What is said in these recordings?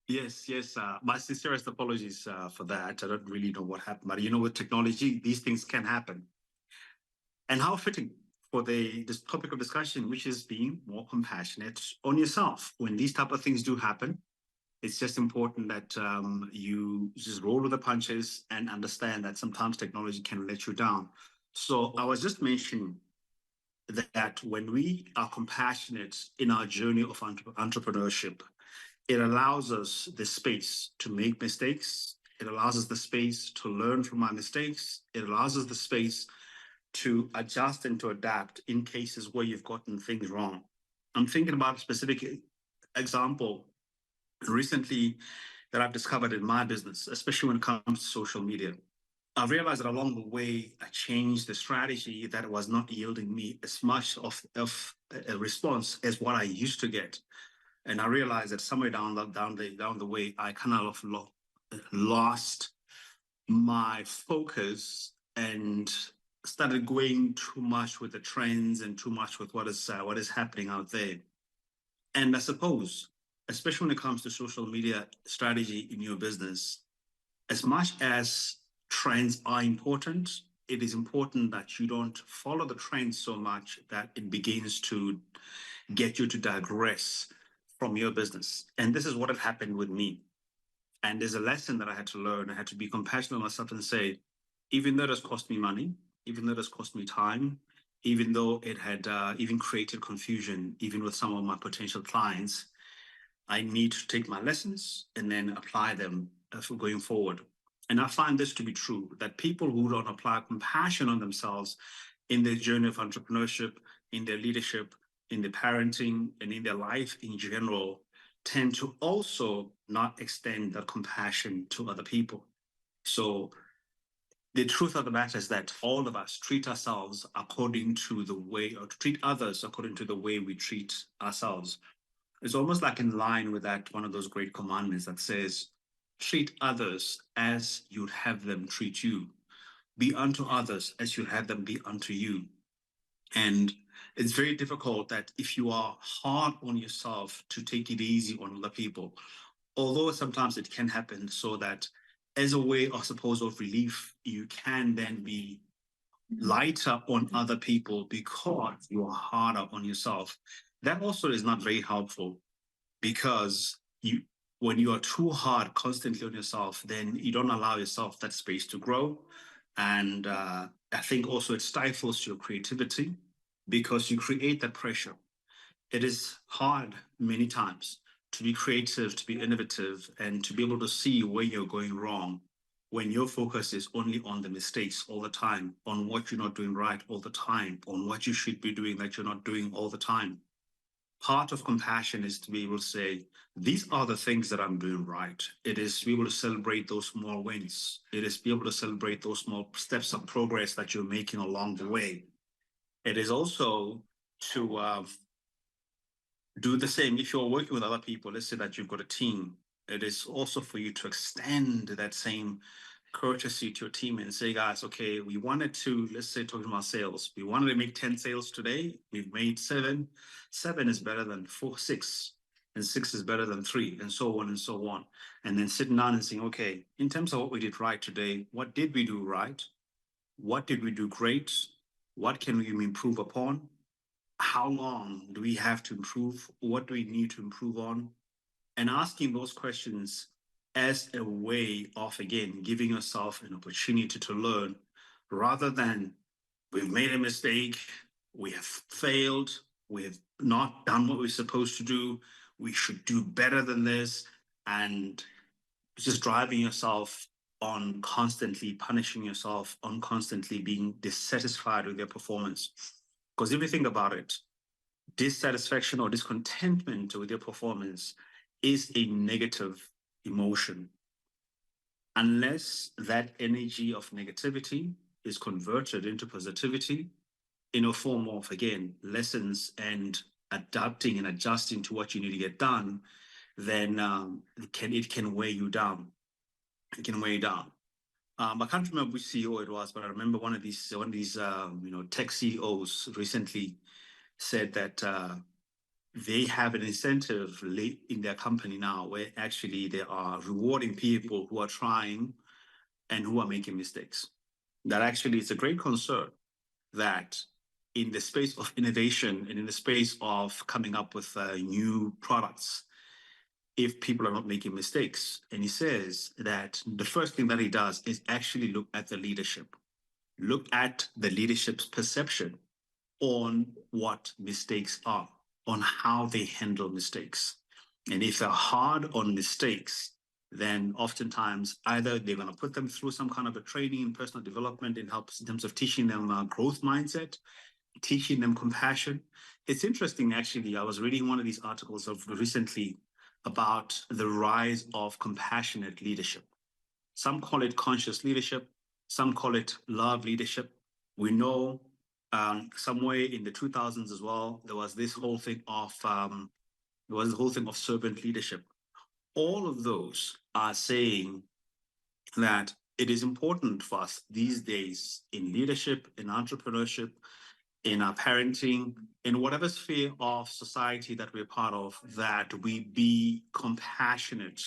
Yes, yes. My sincerest apologies for that. I don't really know what happened, but with technology, these things can happen. And how fitting for the this topic of discussion, which is being more compassionate on yourself when these type of things do happen. It's just important that you just roll with the punches and understand that sometimes technology can let you down. So I was just mentioning that when we are compassionate in our journey of entrepreneurship, it allows us the space to make mistakes. It allows us the space to learn from our mistakes. It allows us the space to adjust and to adapt in cases where you've gotten things wrong. I'm thinking about a specific example recently that I've discovered in my business, especially when it comes to social media. I've realized that along the way, I changed the strategy that was not yielding me as much of a response as what I used to get. And I realized that somewhere down the way, I kind of lost my focus and started going too much with the trends and too much with what is happening out there. And I suppose, especially when it comes to social media strategy in your business, as much as trends are important, it is important that you don't follow the trends so much that it begins to get you to digress from your business. And this is what had happened with me. And there's a lesson that I had to learn. I had to be compassionate on myself and say, even though it has cost me money, even though it has cost me time, even though it had even created confusion, even with some of my potential clients, I need to take my lessons and then apply them for going forward. And I find this to be true that people who don't apply compassion on themselves in their journey of entrepreneurship, in their leadership, in their parenting, and in their life in general, tend to also not extend that compassion to other people. So the truth of the matter is that all of us treat ourselves according to the way, or treat others according to the way we treat ourselves. It's almost like in line with that one of those great commandments that says, treat others as you'd have them treat you. Be unto others as you'd have them be unto you. And it's very difficult that if you are hard on yourself to take it easy on other people, although sometimes it can happen so that as a way, I suppose, of relief, you can then be lighter on other people because you're harder on yourself. That also is not very helpful because when you are too hard constantly on yourself, then you don't allow yourself that space to grow. And I think also it stifles your creativity because you create that pressure. It is hard many times to be creative, to be innovative, and to be able to see where you're going wrong when your focus is only on the mistakes all the time, on what you're not doing right all the time, on what you should be doing that you're not doing all the time. Part of compassion is to be able to say, these are the things that I'm doing right. It is to be able to celebrate those small wins. It is to be able to celebrate those small steps of progress that you're making along the way. It is also to do the same. If you're working with other people, let's say that you've got a team, it is also for you to extend that same courtesy to your team and say, guys, okay, we wanted to, let's say, talking about sales, we wanted to make 10 sales today. We've made seven. Seven is better than four, six, and six is better than three, and so on and so on. And then sitting down and saying, okay, in terms of what we did right today, what did we do right? What did we do great? What can we improve upon? How long do we have to improve? What do we need to improve on? And asking those questions as a way of, again, giving yourself an opportunity to learn rather than we've made a mistake, we have failed, we have not done what we're supposed to do, we should do better than this, and just driving yourself on constantly punishing yourself, on constantly being dissatisfied with your performance. Because if you think about it, dissatisfaction or discontentment with your performance is a negative emotion. Unless that energy of negativity is converted into positivity in a form of, again, lessons and adapting and adjusting to what you need to get done, then it can weigh you down. It can weigh you down. I can't remember which CEO it was, but I remember one of these tech CEOs recently said that they have an incentive in their company now where actually they are rewarding people who are trying and who are making mistakes. That actually is a great concern that in the space of innovation and in the space of coming up with new products, if people are not making mistakes. And he says that the first thing that he does is actually look at the leadership, look at the leadership's perception on what mistakes are, on how they handle mistakes. And if they're hard on mistakes, then oftentimes either they're going to put them through some kind of a training in personal development in terms of teaching them a growth mindset, teaching them compassion. It's interesting, actually. I was reading one of these articles of recently about the rise of compassionate leadership. Some call it conscious leadership. Some call it love leadership. We know somewhere in the 2000s as well, there was this whole thing of servant leadership. All of those are saying that it is important for us these days in leadership, in entrepreneurship, in our parenting, in whatever sphere of society that we're part of, that we be compassionate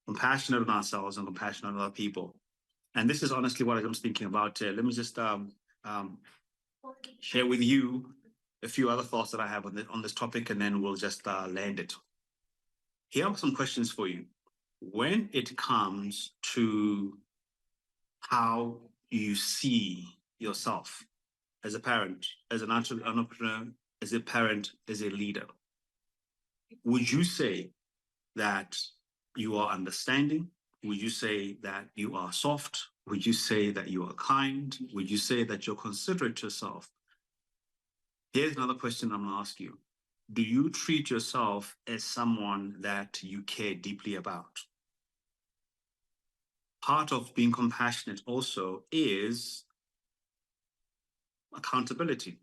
on ourselves and compassionate on other people. And this is honestly what I'm thinking about. Let me just share with you a few other thoughts that I have on this topic, and then we'll just land it. Here are some questions for you. When it comes to how you see yourself as a parent, as an entrepreneur, as a parent, as a leader, would you say that you are understanding? Would you say that you are soft? Would you say that you are kind? Would you say that you're considerate to yourself? Here's another question I'm going to ask you. Do you treat yourself as someone that you care deeply about? Part of being compassionate also is accountability.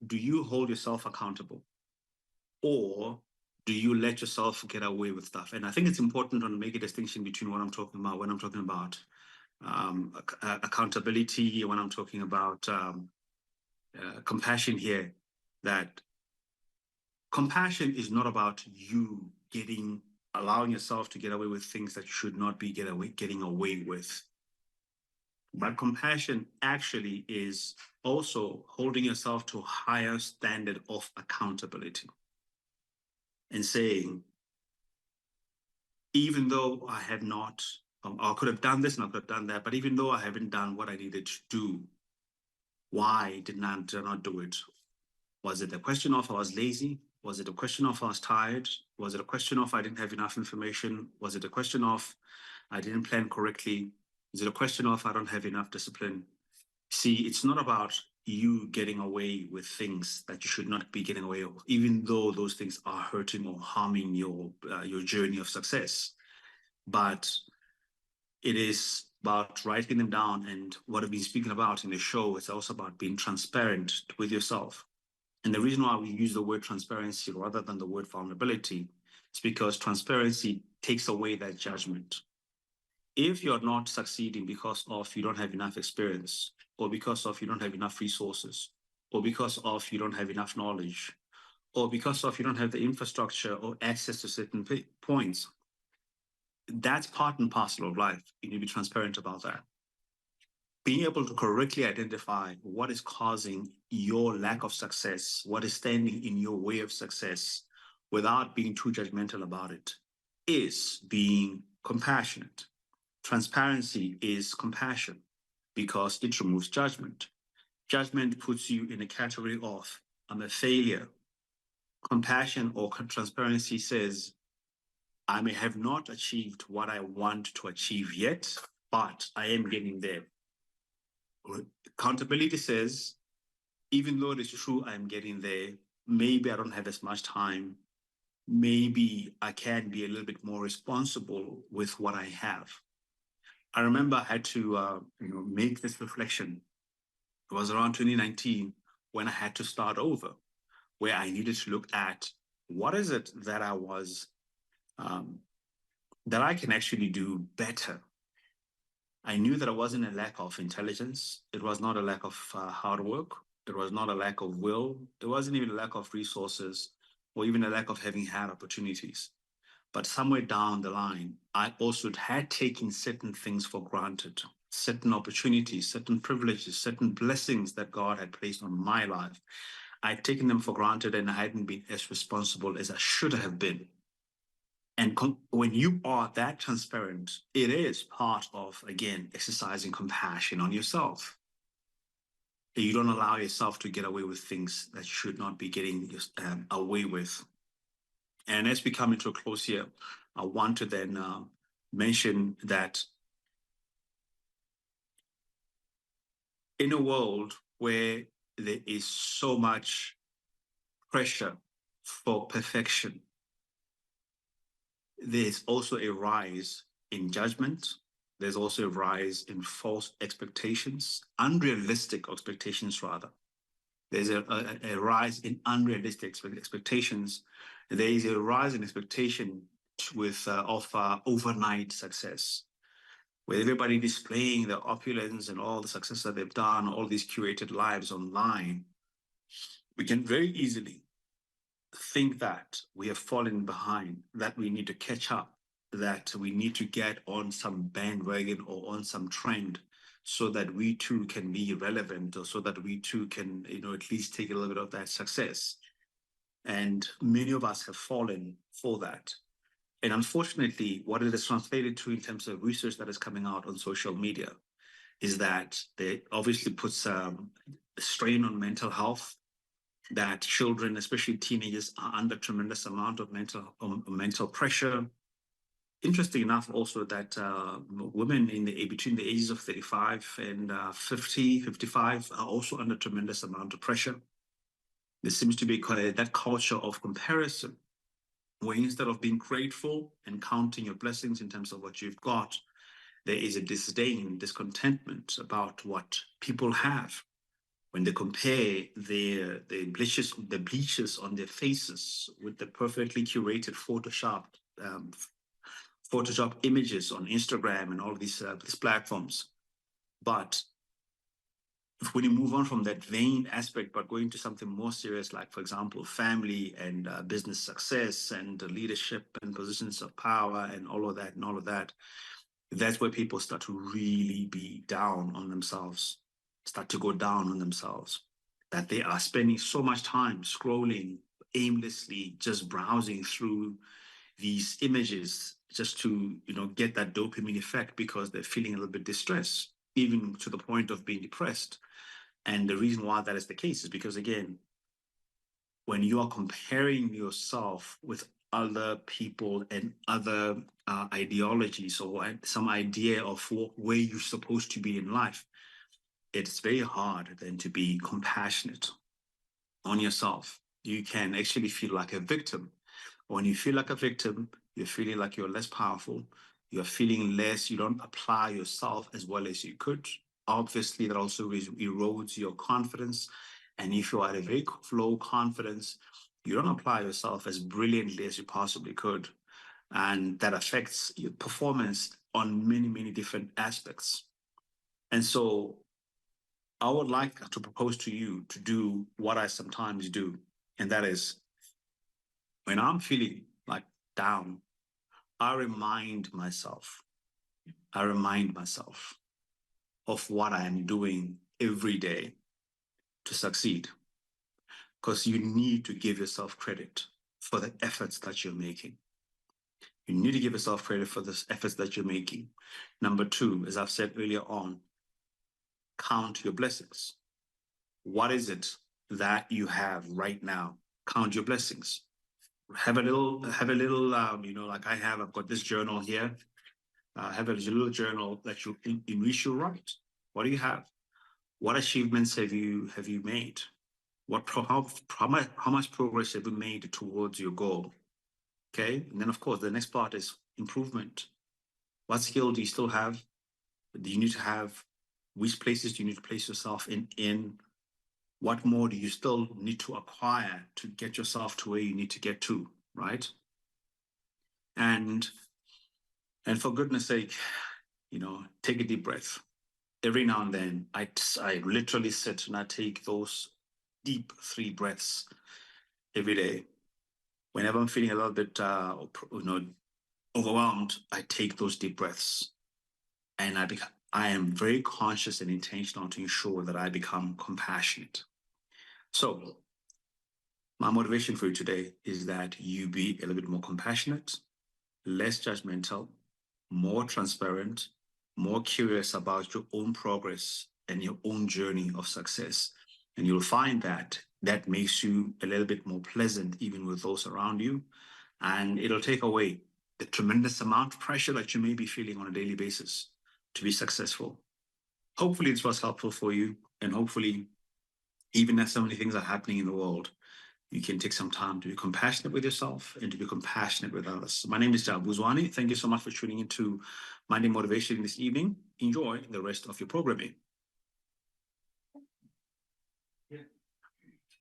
Do you hold yourself accountable? Or do you let yourself get away with stuff? And I think it's important to make a distinction between what I'm talking about when I'm talking about accountability, when I'm talking about compassion here, that compassion is not about you allowing yourself to get away with things that you should not be getting away with. But compassion actually is also holding yourself to a higher standard of accountability and saying, even though I have not, I could have done this and I could have done that, but even though I haven't done what I needed to do, why did I not do it? Was it a question of I was lazy? Was it a question of I was tired? Was it a question of I didn't have enough information? Was it a question of I didn't plan correctly? Is it a question of I don't have enough discipline? See, it's not about you getting away with things that you should not be getting away with, even though those things are hurting or harming your journey of success. But it is about writing them down. And what I've been speaking about in the show is also about being transparent with yourself. And the reason why we use the word transparency rather than the word vulnerability is because transparency takes away that judgment. If you're not succeeding because of you don't have enough experience, or because of you don't have enough resources, or because of you don't have enough knowledge, or because of you don't have the infrastructure or access to certain points, that's part and parcel of life. You need to be transparent about that. Being able to correctly identify what is causing your lack of success, what is standing in your way of success, without being too judgmental about it, is being compassionate. Transparency is compassion because it removes judgment. Judgment puts you in a category of, I'm a failure. Compassion or transparency says, I may have not achieved what I want to achieve yet, but I am getting there. Accountability says, even though it is true I'm getting there, maybe I don't have as much time. Maybe I can be a little bit more responsible with what I have. I remember I had to make this reflection. It was around 2019 when I had to start over, where I needed to look at what is it that I was, that I can actually do better. I knew that it wasn't a lack of intelligence. It was not a lack of hard work. It was not a lack of will. It wasn't even a lack of resources. or even a lack of having had opportunities. But somewhere down the line, I also had taken certain things for granted, certain opportunities, certain privileges, certain blessings that God had placed on my life. I'd taken them for granted and I hadn't been as responsible as I should have been. And when you are that transparent, it is part of, again, exercising compassion on yourself. You don't allow yourself to get away with things that you should not be getting away with. And as we come into a close here, I want to then mention that in a world where there is so much pressure for perfection, there's also a rise in judgment. There's also a rise in false expectations, unrealistic expectations, rather. There's a rise in unrealistic expectations. There is a rise in expectation with of overnight success, with everybody displaying the opulence and all the success that they've done, all these curated lives online. We can very easily think that we have fallen behind, that we need to catch up, that we need to get on some bandwagon or on some trend so that we too can be relevant, or so that we too can, at least take a little bit of that success. And many of us have fallen for that. And unfortunately, what it is translated to in terms of research that is coming out on social media is that they obviously puts a strain on mental health, that children, especially teenagers, are under tremendous amount of mental pressure. Interesting enough, also, that women between the ages of 35 and 50, 55 are also under tremendous amount of pressure. There seems to be that culture of comparison, where instead of being grateful and counting your blessings in terms of what you've got, there is a disdain, discontentment about what people have. When they compare the bleaches on their faces with the perfectly curated Photoshop images on Instagram and all of these platforms. But when you move on from that vain aspect, but going to something more serious, like, for example, family and business success and leadership and positions of power and all of that, that's where people start to really be down on themselves, start to go down on themselves, that they are spending so much time scrolling aimlessly, just browsing through these images just to, get that dopamine effect, because they're feeling a little bit distressed, even to the point of being depressed. And the reason why that is the case is because, again, when you are comparing yourself with other people and other ideologies, or some idea of where you're supposed to be in life, it's very hard then to be compassionate on yourself. You can actually feel like a victim. When you feel like a victim, you're feeling like you're less powerful. You're feeling less, you don't apply yourself as well as you could. Obviously, that also erodes your confidence. And if you are at a very low confidence, you don't apply yourself as brilliantly as you possibly could. And that affects your performance on many, many different aspects. And so I would like to propose to you to do what I sometimes do. And that is, when I'm feeling like down, I remind myself of what I am doing every day to succeed. Because you need to give yourself credit for the efforts that you're making. You need to give yourself credit for the efforts that you're making. Number two, as I've said earlier on, count your blessings. What is it that you have right now? Count your blessings. Have a little, like I have. I've got this journal here. Have a little journal that in which you write. What do you have? What achievements have you made? How much progress have you made towards your goal? Okay, and then of course the next part is improvement. What skill do you still have? Do you need to have? Which places do you need to place yourself in? What more do you still need to acquire to get yourself to where you need to get to, right? And for goodness sake, take a deep breath. Every now and then, I literally sit and I take those deep 3 breaths every day. Whenever I'm feeling a little bit, overwhelmed, I take those deep breaths, and I am very conscious and intentional to ensure that I become compassionate. So, my motivation for you today is that you be a little bit more compassionate, less judgmental, more transparent, more curious about your own progress and your own journey of success. And you'll find that that makes you a little bit more pleasant, even with those around you. And it'll take away the tremendous amount of pressure that you may be feeling on a daily basis to be successful. Hopefully, this was helpful for you. And hopefully, even as so many things are happening in the world, you can take some time to be compassionate with yourself and to be compassionate with others. My name is Jabu Zwane. Thank you so much for tuning into Monday Motivation this evening. Enjoy the rest of your programming.